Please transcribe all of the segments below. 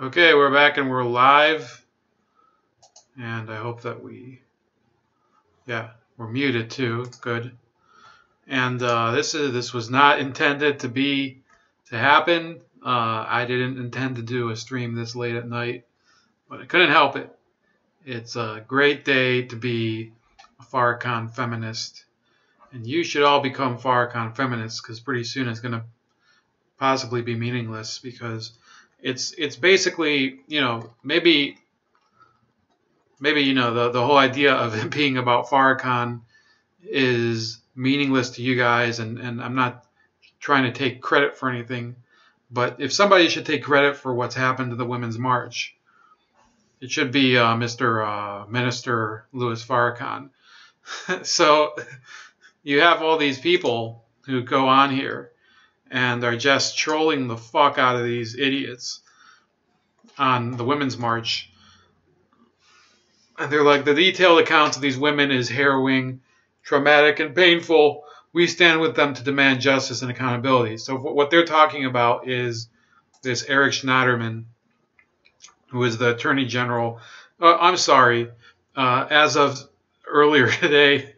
Okay, we're back and we're live, and I hope that we're muted too. Good. And this was not intended to happen. I didn't intend to do a stream this late at night, but I couldn't help it. It's a great day to be a Farrakhan feminist, and you should all become Farrakhan feminists because pretty soon it's going to possibly be meaningless because it's basically, maybe the whole idea of it being about Farrakhan is meaningless to you guys, and I'm not trying to take credit for anything, but if somebody should take credit for what's happened to the Women's March, it should be Mr. Minister Louis Farrakhan. So you have all these people who go on here and are just trolling the fuck out of these idiots on the Women's March. And they're like, the detailed accounts of these women is harrowing, traumatic, and painful. We stand with them to demand justice and accountability. So what they're talking about is this Eric Schneiderman, who is the Attorney General. I'm sorry, as of earlier today,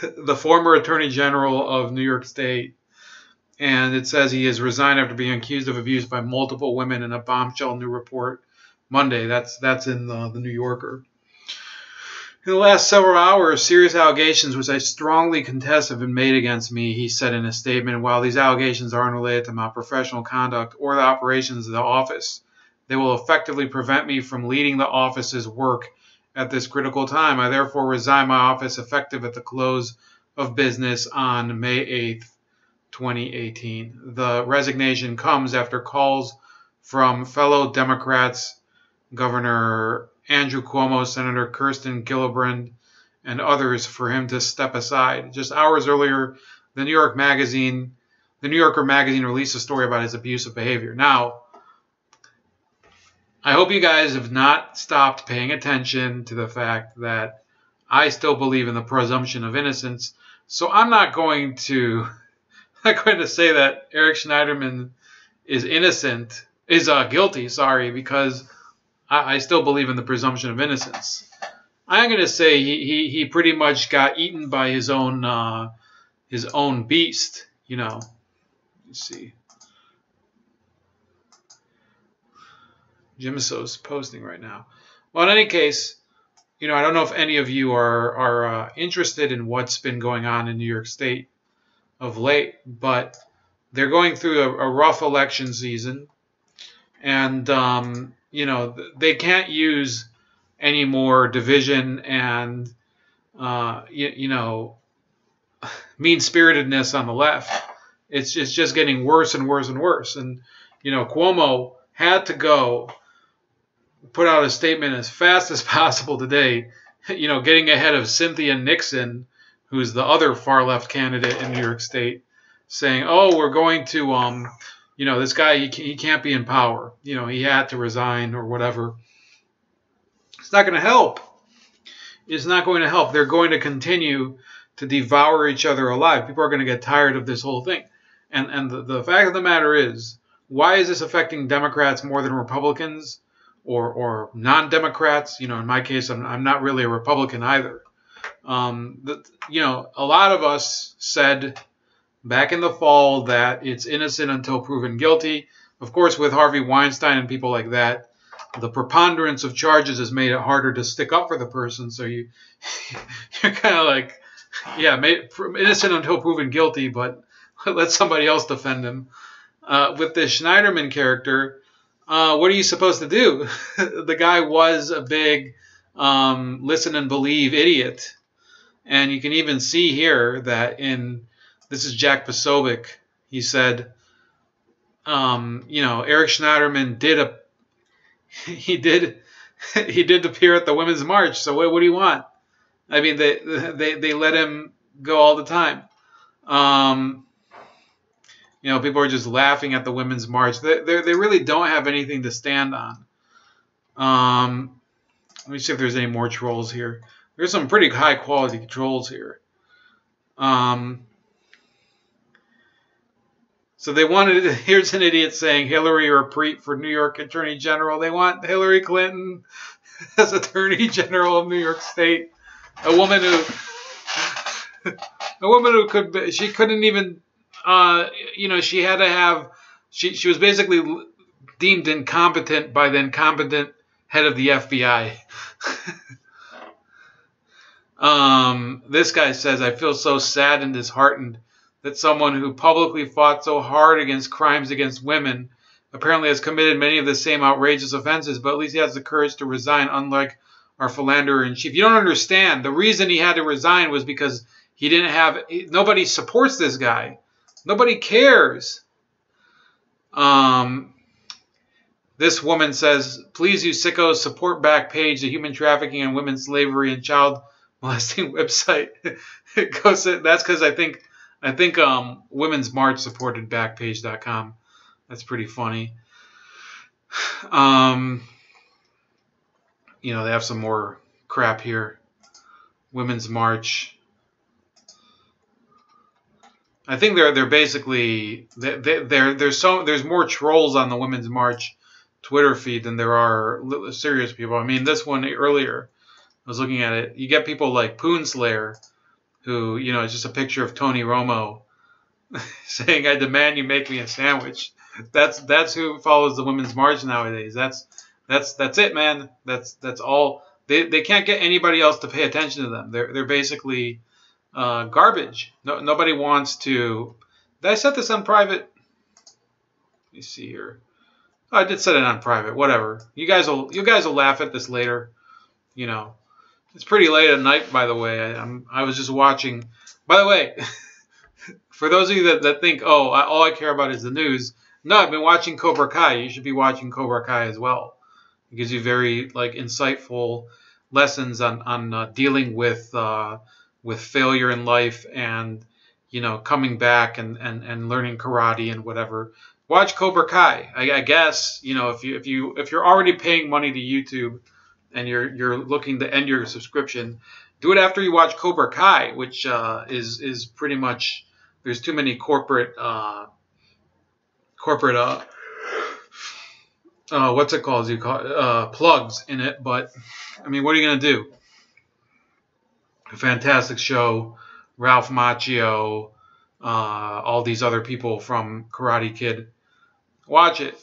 the former Attorney General of New York State. And it says he has resigned after being accused of abuse by multiple women in a bombshell new report Monday. That's in the New Yorker. In the last several hours, serious allegations, which I strongly contest, have been made against me, he said in a statement. While these allegations aren't related to my professional conduct or the operations of the office, they will effectively prevent me from leading the office's work at this critical time. I therefore resign my office effective at the close of business on May 8th, 2018. The resignation comes after calls from fellow Democrats, Governor Andrew Cuomo, Senator Kirsten Gillibrand, and others for him to step aside. Just hours earlier, the New Yorker magazine released a story about his abusive behavior. Now, I hope you guys have not stopped paying attention to the fact that I still believe in the presumption of innocence. So I'm not going to say that Eric Schneiderman is guilty, because I still believe in the presumption of innocence. I'm going to say he pretty much got eaten by his own beast, Let's see. Jimiso's posting right now. Well, in any case, I don't know if any of you are interested in what's been going on in New York State of late, but they're going through a rough election season, and they can't use any more division and mean-spiritedness on the left. It's just getting worse and worse and worse. And Cuomo had to go put out a statement as fast as possible today, getting ahead of Cynthia Nixon, who's the other far-left candidate in New York State, saying, oh, we're going to, this guy, he can't be in power. He had to resign or whatever. It's not going to help. It's not going to help. They're going to continue to devour each other alive. People are going to get tired of this whole thing. And the fact of the matter is, why is this affecting Democrats more than Republicans or non-Democrats? In my case, I'm not really a Republican either. A lot of us said back in the fall that it's innocent until proven guilty. Of course, with Harvey Weinstein and people like that, the preponderance of charges has made it harder to stick up for the person. So you're kind of like, innocent until proven guilty, but let somebody else defend him. With this Schneiderman character, what are you supposed to do? The guy was a big listen and believe idiot. And you can even see here that this is Jack Posobiec. He said, Eric Schneiderman did appear at the Women's March. So what do you want? I mean, they let him go all the time. People are just laughing at the Women's March. They really don't have anything to stand on. Let me see if there's any more trolls here. There's some pretty high quality trolls here. So they wanted, here's an idiot saying Hillary or Preet for New York Attorney General. They want Hillary Clinton as Attorney General of New York State. A woman who she couldn't even, she had to have, she was basically deemed incompetent by the incompetent head of the FBI. This guy says, I feel so sad and disheartened that someone who publicly fought so hard against crimes against women apparently has committed many of the same outrageous offenses, but at least he has the courage to resign, unlike our philanderer in chief. You don't understand. The reason he had to resign was because he didn't have, nobody supports this guy. Nobody cares. This woman says, please, you sickos, support Backpage, the human trafficking and women's slavery and child molesting website. That's because I think Women's March supported Backpage.com. That's pretty funny. They have some more crap here. Women's March. I think they're basically there's more trolls on the Women's March Twitter feed than there are serious people. I mean, this one earlier, I was looking at it. You get people like Poonslayer, who, it's just a picture of Tony Romo saying, I demand you make me a sandwich. That's who follows the Women's March nowadays. That's it, man. That's all. They can't get anybody else to pay attention to them. They're basically garbage. Nobody wants to. Did I set this on private? Let me see here. Oh, I did set it on private. Whatever. You guys will laugh at this later. It's pretty late at night, by the way. I was just watching. By the way, for those of you that think, all I care about is the news. No, I've been watching Cobra Kai. You should be watching Cobra Kai as well. It gives you very insightful lessons on dealing with failure in life and coming back and learning karate and whatever. Watch Cobra Kai. I guess if you're already paying money to YouTube and you're looking to end your subscription, do it after you watch Cobra Kai, which is pretty much, there's too many corporate what's it called? Plugs in it. But I mean, what are you gonna do? A fantastic show. Ralph Macchio, all these other people from Karate Kid. Watch it.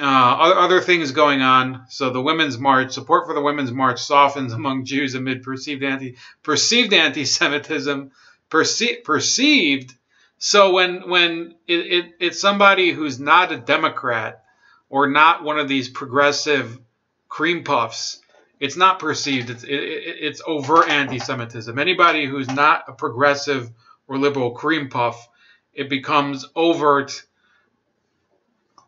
Other things going on. So the Women's March, support for the Women's March softens among Jews amid perceived anti-Semitism. Perceived. So when it's somebody who's not a Democrat or not one of these progressive cream puffs, it's not perceived. It's overt anti-Semitism. Anybody who's not a progressive or liberal cream puff, it becomes overt,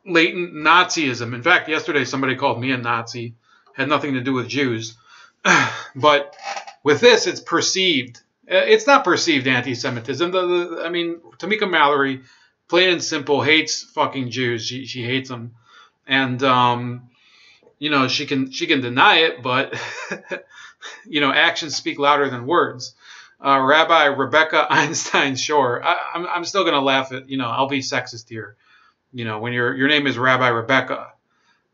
latent Nazism. In fact, yesterday somebody called me a Nazi. Had nothing to do with Jews. But with this, it's perceived. It's not perceived anti-Semitism. I mean, Tamika Mallory, plain and simple, hates fucking Jews. She hates them. And, she can deny it, but, actions speak louder than words. Rabbi Rebecca Einstein Shore. I'm still going to laugh at, I'll be sexist here. When your name is Rabbi Rebecca,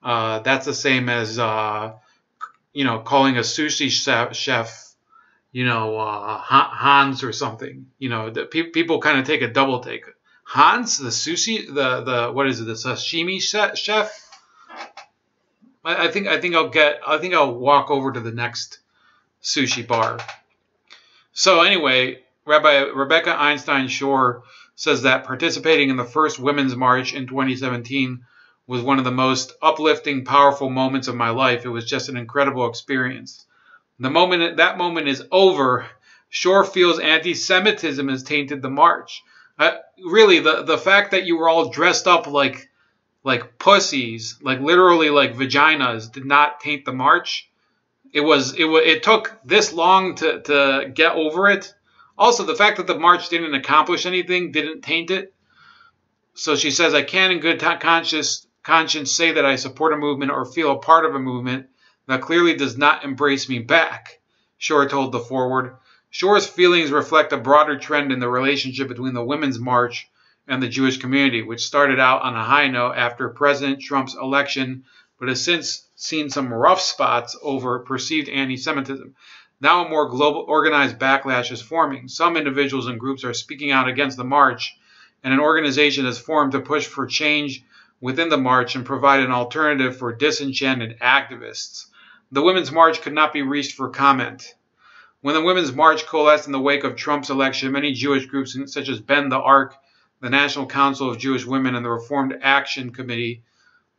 that's the same as, calling a sushi chef, Hans or something. People kind of take a double take. Hans, the sushi, what is it? The sashimi chef. I think I'll walk over to the next sushi bar. So anyway, Rabbi Rebecca Einstein Shore says that participating in the first Women's March in 2017 was one of the most uplifting, powerful moments of my life. It was just an incredible experience. That moment is over. Shore feels anti-Semitism has tainted the march. Really, the fact that you were all dressed up like pussies, literally like vaginas, did not taint the march. It took this long to get over it. Also, the fact that the march didn't accomplish anything didn't taint it. So she says, I can't in good conscience say that I support a movement or feel a part of a movement that clearly does not embrace me back, Shore told the Forward. Shore's feelings reflect a broader trend in the relationship between the Women's March and the Jewish community, which started out on a high note after President Trump's election, but has since seen some rough spots over perceived anti-Semitism. Now a more global organized backlash is forming. Some individuals and groups are speaking out against the march, and an organization has formed to push for change within the march and provide an alternative for disenchanted activists. The Women's March could not be reached for comment. When the Women's March coalesced in the wake of Trump's election, many Jewish groups such as Bend the Ark, the National Council of Jewish Women, and the Reformed Action Committee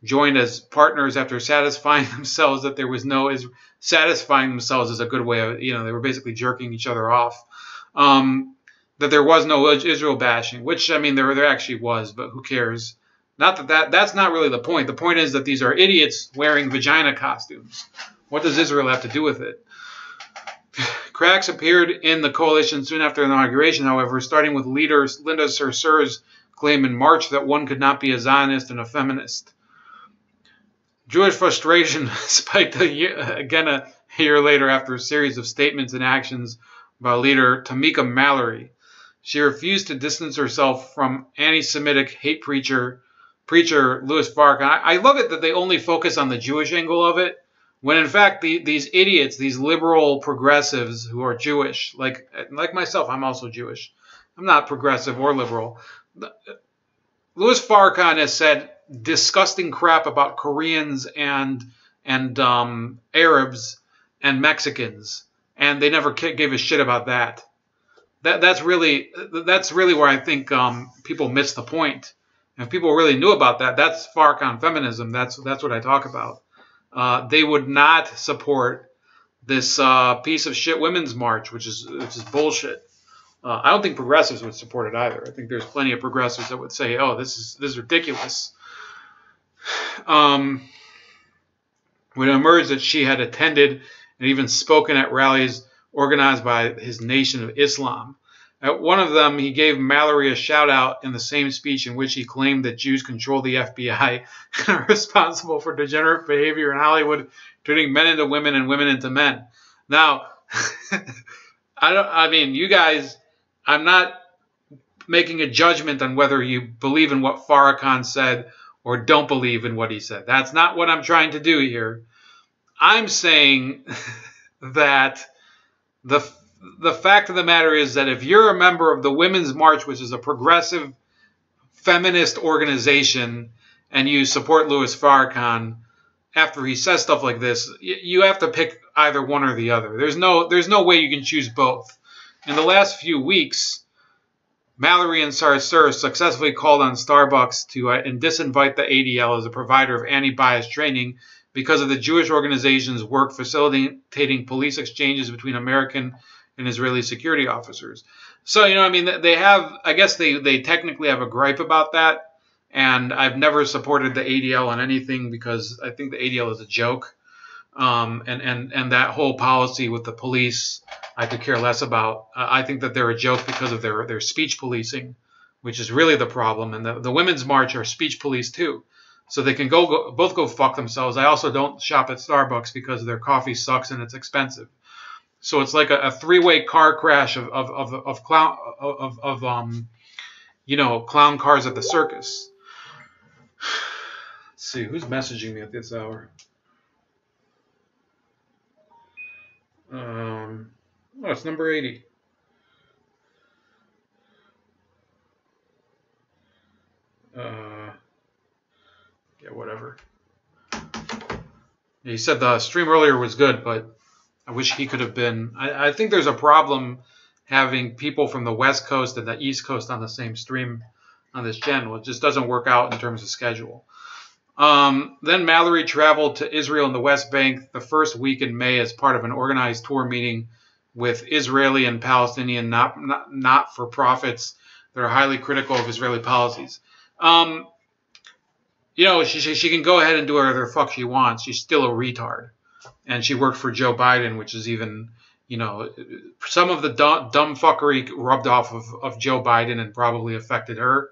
joined as partners after satisfying themselves that there was no satisfying themselves is a good way of, they were basically jerking each other off, that there was no Israel bashing, which, I mean, there actually was, but who cares? Not that's not really the point. The point is that these are idiots wearing vagina costumes. What does Israel have to do with it? Cracks appeared in the coalition soon after inauguration, however, starting with leader Linda Sarsour's claim in March that one could not be a Zionist and a feminist. Jewish frustration spiked again a year later after a series of statements and actions by leader Tamika Mallory. She refused to distance herself from anti-Semitic hate preacher Louis Farrakhan. I love it that they only focus on the Jewish angle of it, when in fact these idiots, these liberal progressives who are Jewish, like myself, I'm also Jewish. I'm not progressive or liberal. Louis Farrakhan has said disgusting crap about Koreans and Arabs and Mexicans, and they never gave a shit about that. That's really where I think people miss the point. And if people really knew about that, that's Farrakhan feminism. That's what I talk about. They would not support this piece of shit women's march, which is bullshit. I don't think progressives would support it either. I think there's plenty of progressives that would say, "Oh, this is ridiculous." When it emerged that she had attended and even spoken at rallies organized by his Nation of Islam. At one of them, he gave Mallory a shout-out in the same speech in which he claimed that Jews control the FBI and are responsible for degenerate behavior in Hollywood, turning men into women and women into men. Now, you guys, I'm not making a judgment on whether you believe in what Farrakhan said or don't believe in what he said. That's not what I'm trying to do here. I'm saying that the fact of the matter is that if you're a member of the Women's March, which is a progressive feminist organization, and you support Louis Farrakhan after he says stuff like this, you have to pick either one or the other. There's no way you can choose both. In the last few weeks, Mallory and Sarsour successfully called on Starbucks to and disinvite the ADL as a provider of anti-bias training because of the Jewish organization's work facilitating police exchanges between American and Israeli security officers. So, they have, I guess they technically have a gripe about that. And I've never supported the ADL on anything because I think the ADL is a joke. And that whole policy with the police, I could care less about. I think that they're a joke because of their speech policing, which is really the problem. And the Women's March are speech police too. So they can both go fuck themselves. I also don't shop at Starbucks because their coffee sucks and it's expensive. So it's like a three-way car crash of clown cars at the circus. Let's see who's messaging me at this hour. It's number 80. Whatever. He said the stream earlier was good, but I wish he could have been. I think there's a problem having people from the West Coast and the East Coast on the same stream on this channel. It just doesn't work out in terms of schedule. Then Mallory traveled to Israel and the West Bank the first week in May as part of an organized tour meeting with Israeli and Palestinian not-for-profits that are highly critical of Israeli policies. She can go ahead and do whatever the fuck she wants. She's still a retard. And she worked for Joe Biden, which is even, some of the dumb fuckery rubbed off of Joe Biden and probably affected her.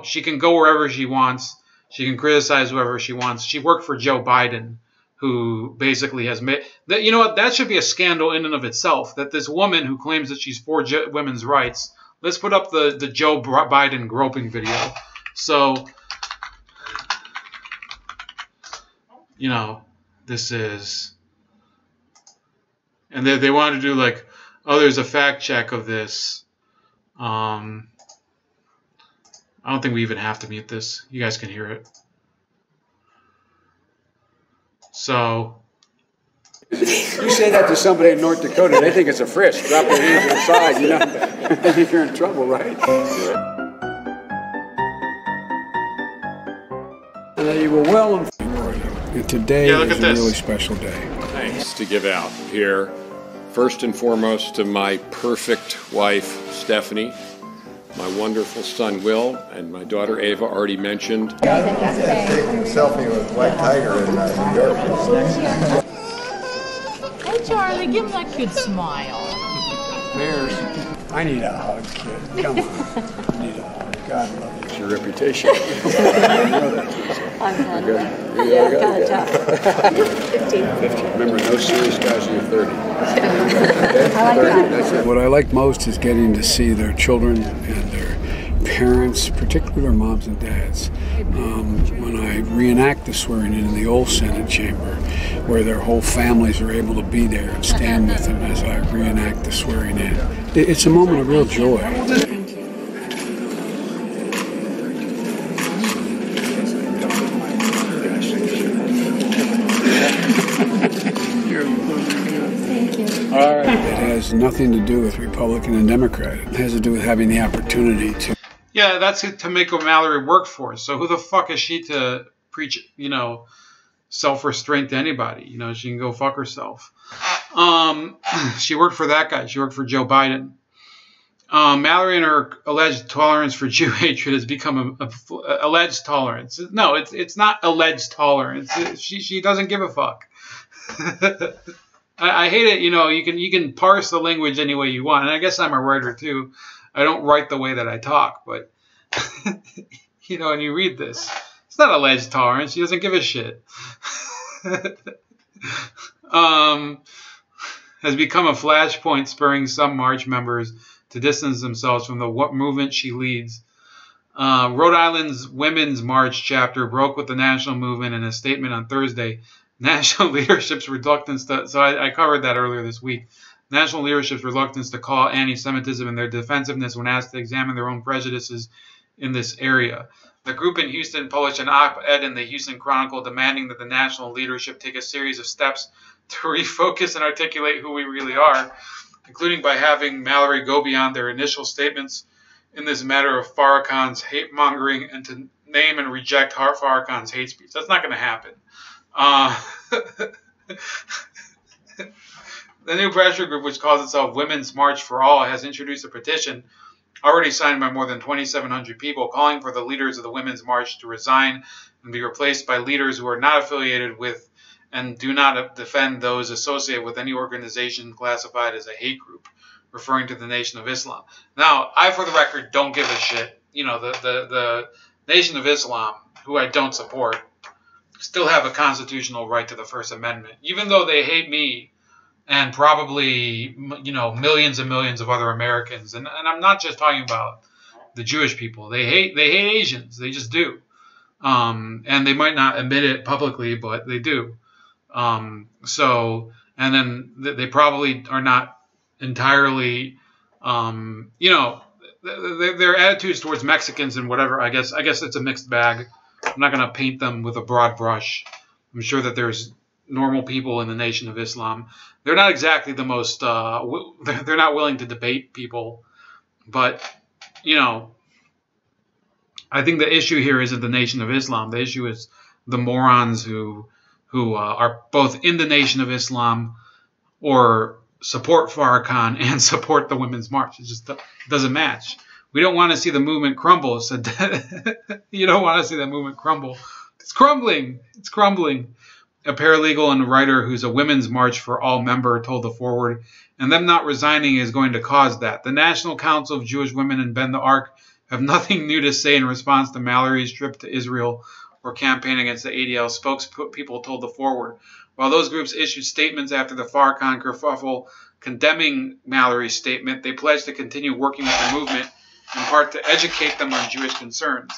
She can go wherever she wants. She can criticize whoever she wants. She worked for Joe Biden, who basically has made that. That should be a scandal in and of itself. That this woman who claims that she's for women's rights let's put up the Joe Biden groping video. So, you know, this is, and they wanted to do like, oh, there's a fact check of this. I don't think we even have to mute this. You guys can hear it. So. You say that to somebody in North Dakota, they think it's a frisk. Drop their hands to the side, you know. They think you're in trouble, right? And you were well informed. Today is a really special day. Thanks to give out here. First and foremost to my perfect wife, Stephanie, my wonderful son, Will, and my daughter, Ava, already mentioned. Taking a selfie with White Tiger in New York. Hey, Charlie, give him that cute smile. Bears. I need a hug, kid. Come on. I need a hug. God love you. It's your reputation. I'm fun. Yeah, kind of tough. 15. 50. Remember, no serious guys in your 30. I like 30, that. that's it. What I like most is getting to see their children and their parents, particularly their moms and dads. When I reenact the swearing in the old Senate chamber, where their whole families are able to be there and stand with them as I reenact the swearing in. It's a moment of real joy. All right. It has nothing to do with Republican and Democrat. It has to do with having the opportunity to. Yeah, that's it, Tamika Mallory worked for. So who the fuck is she to preach, you know, self-restraint to anybody? You know, she can go fuck herself. She worked for that guy. She worked for Joe Biden. Mallory and her alleged tolerance for Jew hatred has become a alleged tolerance. No, it's not alleged tolerance. She doesn't give a fuck. I hate it. You know, you can parse the language any way you want, and I guess I'm a writer too. I don't write the way that I talk, but you know, and you read this, it's not alleged tolerance. She doesn't give a shit. Has become a flashpoint, spurring some March members to distance themselves from the movement she leads. Rhode Island's Women's March chapter broke with the national movement in a statement on Thursday. National leadership's reluctance to, so I covered that earlier this week. National leadership's reluctance to call anti-Semitism and their defensiveness when asked to examine their own prejudices in this area. The group in Houston published an op-ed in the Houston Chronicle demanding that the national leadership take a series of steps to refocus and articulate who we really are, including by having Mallory go beyond their initial statements in this matter of Farrakhan's hate-mongering and to name and reject Farrakhan's hate speech. That's not going to happen. The new pressure group, which calls itself Women's March for All, has introduced a petition already signed by more than 2,700 people calling for the leaders of the Women's March to resign and be replaced by leaders who are not affiliated with and do not defend those associated with any organization classified as a hate group, referring to the Nation of Islam. Now, I, for the record, don't give a shit. You know, the Nation of Islam, who I don't support, still have a constitutional right to the First Amendment, even though they hate me and probably, you know, millions and millions of other Americans. And I'm not just talking about the Jewish people. They hate Asians. They just do. And they might not admit it publicly, but they do. So, and then they probably are not entirely, you know, their attitudes towards Mexicans and whatever, I guess it's a mixed bag. I'm not going to paint them with a broad brush. I'm sure that there's normal people in the Nation of Islam. They're not exactly the most, they're not willing to debate people. But, you know, I think the issue here isn't the Nation of Islam. The issue is the morons who are both in the Nation of Islam or support Farrakhan and support the Women's March. It just doesn't match. We don't want to see the movement crumble. So you don't want to see the movement crumble. It's crumbling. It's crumbling. A paralegal and a writer who's a Women's March for All member told the Forward, and them not resigning is going to cause that. The National Council of Jewish Women and Bend the Arc have nothing new to say in response to Mallory's trip to Israel or campaign against the ADL. Spokespeople told the Forward. While those groups issued statements after the Farrakhan kerfuffle, Condemning Mallory's statement, they pledged to continue working with the movement, in part to educate them on Jewish concerns.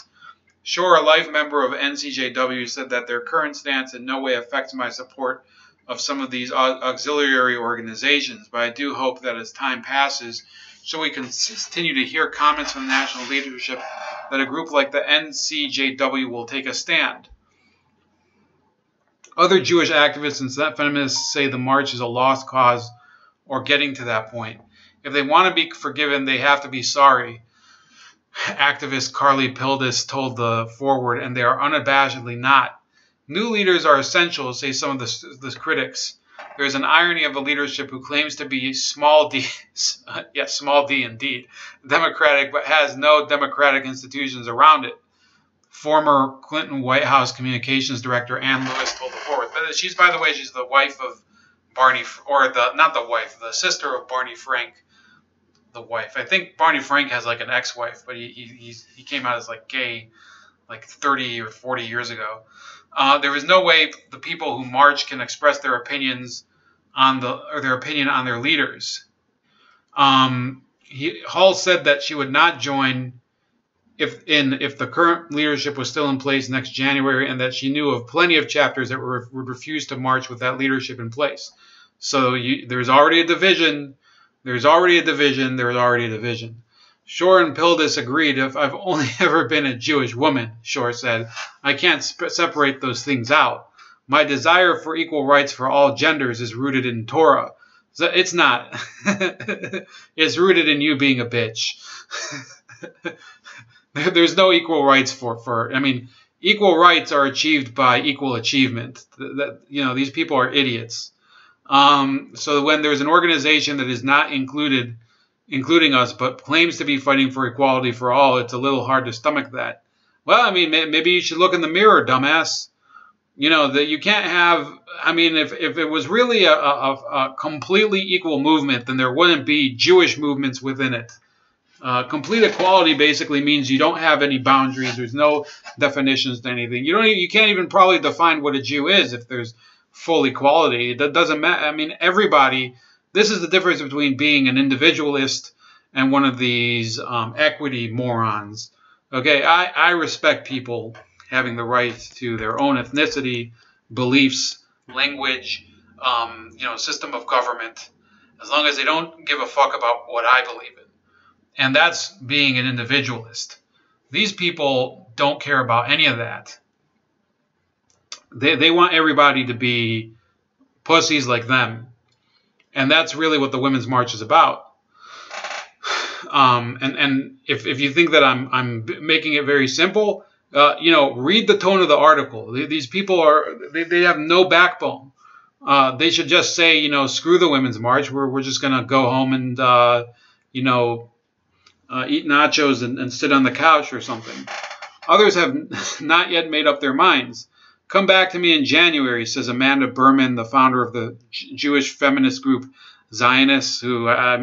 Shore, a life member of NCJW, said that their current stance in no way affects my support of some of these auxiliary organizations, but I do hope that as time passes, so we can continue to hear comments from the national leadership, that a group like the NCJW will take a stand. Other Jewish activists and feminists say the march is a lost cause or getting to that point. If they want to be forgiven, they have to be sorry. Activist Carly Pildes told the Forward, and they are unabashedly not. New leaders are essential, say some of the critics. There is an irony of a leadership who claims to be small d, yes, small d indeed, democratic, but has no democratic institutions around it. Former Clinton White House Communications Director Ann Lewis told the Forward. She's, by the way, she's the wife of Barney, or not the wife, the sister of Barney Frank. The wife. I think Barney Frank has like an ex-wife, but he came out as like gay like 30 or 40 years ago. There is no way the people who march can express their opinions on their opinion on their leaders. Hall said that she would not join if the current leadership was still in place next January, and that she knew of plenty of chapters that would refuse to march with that leadership in place. So there's already a division. There's already a division. There's already a division. Shore and Pildes agreed. If I've only ever been a Jewish woman, Shore said, I can't separate those things out. My desire for equal rights for all genders is rooted in Torah. So it's not. It's rooted in you being a bitch. There's no equal rights for. I mean, equal rights are achieved by equal achievement. These people are idiots. So when there's an organization that is not including us, but claims to be fighting for equality for all, it's a little hard to stomach that. Well, I mean, maybe you should look in the mirror, dumbass. That you can't have. I mean, if it was really a completely equal movement, then there wouldn't be Jewish movements within it. Complete equality basically means you don't have any boundaries. There's no definitions to anything. You can't even probably define what a Jew is if there's full equality. That doesn't matter. I mean, everybody. This is the difference between being an individualist and one of these equity morons. Okay, I respect people having the right to their own ethnicity, beliefs, language, system of government, as long as they don't give a fuck about what I believe in. And that's being an individualist. These people don't care about any of that. They want everybody to be pussies like them. And that's really what the Women's March is about. And if you think that I'm making it very simple, read the tone of the article. These people they have no backbone. They should just say, screw the Women's March. We're just going to go home and, eat nachos and sit on the couch or something. Others have not yet made up their minds. Come back to me in January, says Amanda Berman, the founder of the Jewish feminist group Zionists, who I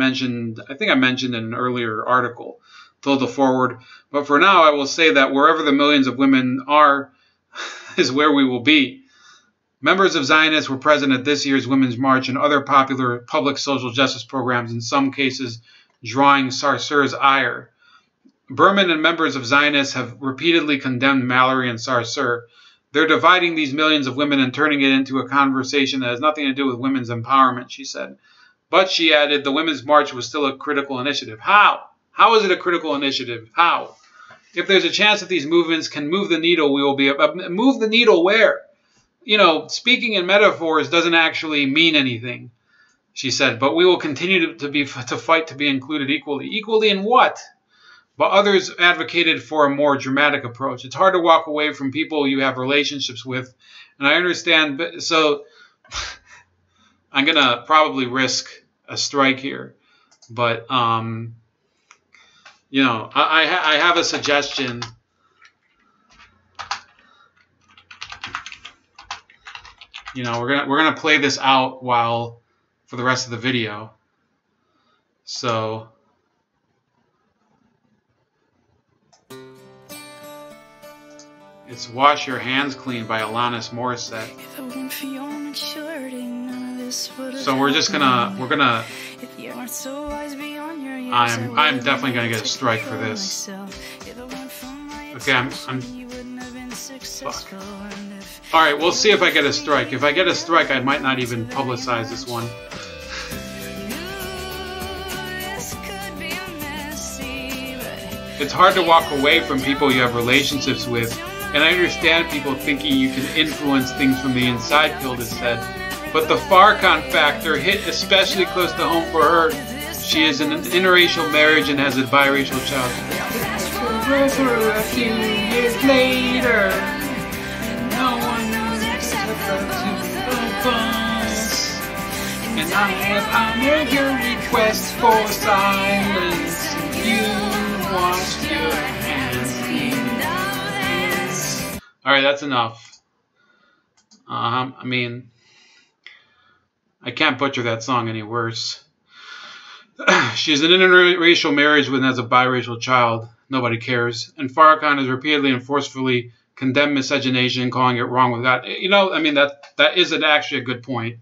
think I mentioned in an earlier article, told the Forward. But for now, I will say that wherever the millions of women are is where we will be. Members of Zionists were present at this year's Women's March and other popular public social justice programs, in some cases drawing Sarsur's ire. Berman and members of Zionists have repeatedly condemned Mallory and Sarsur. They're dividing these millions of women and turning it into a conversation that has nothing to do with women's empowerment, she said. But, she added, the Women's March was still a critical initiative. How? How is it a critical initiative? How? If there's a chance that these movements can move the needle, we will be... move the needle where? Speaking in metaphors doesn't actually mean anything, she said. But we will continue to fight to be included equally. Equally in what? But others advocated for a more dramatic approach. It's hard to walk away from people you have relationships with. And I understand. So I'm going to probably risk a strike here. But, I have a suggestion. We're gonna play this out for the rest of the video. So It's Wash Your Hands Clean by Alanis Morissette. So we're gonna I'm definitely gonna get a strike for this. Okay, I'm fuck. Alright, we'll see if I get a strike. If I get a strike, I might not even publicize this one. It's hard to walk away from people you have relationships with, and I understand people thinking you can influence things from the inside, Kilda said. But the Farrakhan factor hit especially close to home for her. She is in an interracial marriage and has a biracial child. A few years later, no one knows and I made your request for silence. You washed your hands clean. All right, that's enough. I mean, I can't butcher that song any worse. She's in an interracial marriage and has a biracial child. Nobody cares. And Farrakhan has repeatedly and forcefully condemned miscegenation, calling it wrong with God. You know, I mean, that isn't actually a good point.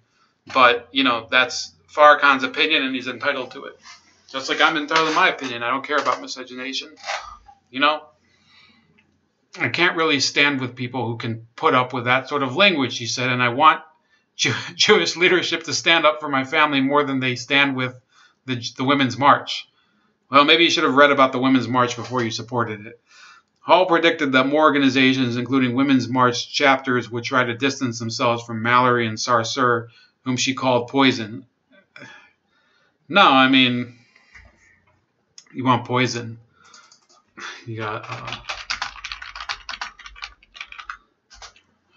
But, you know, that's Farrakhan's opinion, and he's entitled to it. Just like I'm entitled to my opinion. I don't care about miscegenation. You know? I can't really stand with people who can put up with that sort of language, he said, and I want Jewish leadership to stand up for my family more than they stand with the Women's March. Well, maybe you should have read about the Women's March before you supported it. Hall predicted that more organizations, including Women's March chapters, would try to distance themselves from Mallory and Sarsour, whom she called poison. No, I mean, you want poison. You got,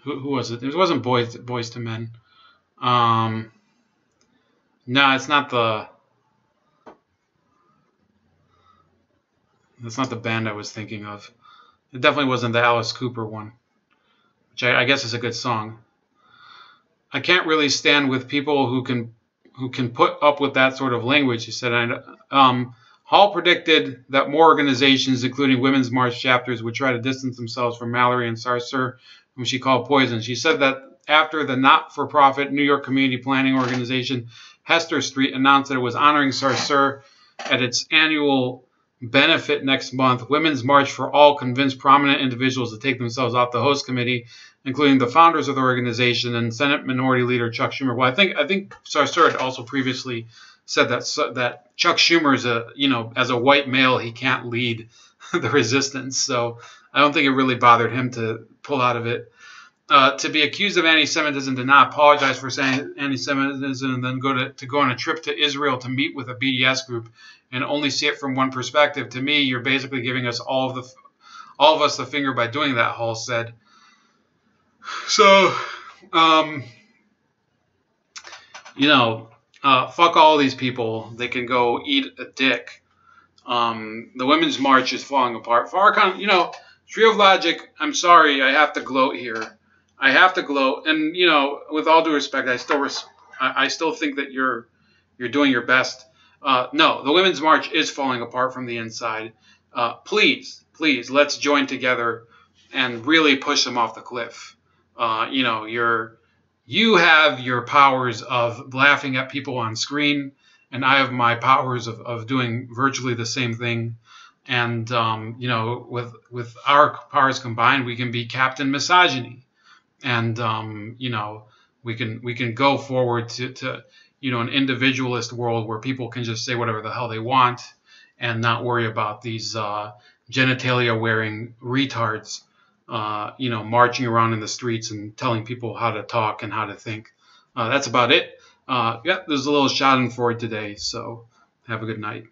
who was it? It wasn't Boys to Men. No, it's not the... That's not the band I was thinking of. It definitely wasn't the Alice Cooper one, which I guess is a good song. I can't really stand with people who can put up with that sort of language, he said. Hall predicted that more organizations, including Women's March chapters, would try to distance themselves from Mallory and Sarsour, whom she called poison. She said that after the not-for-profit New York community planning organization Hester Street announced that it was honoring Sarsour at its annual benefit next month, Women's March for All convinced prominent individuals to take themselves off the host committee, including the founders of the organization and Senate Minority Leader Chuck Schumer. Well, I think Sarsour had also previously said that Chuck Schumer is as a white male, he can't lead the resistance. So I don't think it really bothered him to pull out of it. To be accused of anti-Semitism, to not apologize for saying anti-Semitism, and then go on a trip to Israel to meet with a BDS group and only see it from one perspective. To me, you're basically giving us all of us the finger by doing that, Hall said. So, fuck all these people. They can go eat a dick. The Women's March is falling apart. Farrakhan, Tree of Logic, I'm sorry, I have to gloat here. I have to gloat, and with all due respect, I still think that you're doing your best. No, the Women's March is falling apart from the inside. Please, let's join together and really push them off the cliff. You have your powers of laughing at people on screen, and I have my powers of doing virtually the same thing. And with our powers combined, we can be Captain Misogyny. And we can go forward to an individualist world where people can just say whatever the hell they want and not worry about these genitalia wearing retards marching around in the streets and telling people how to talk and how to think. That's about it. There's a little schadenfreude today, so have a good night.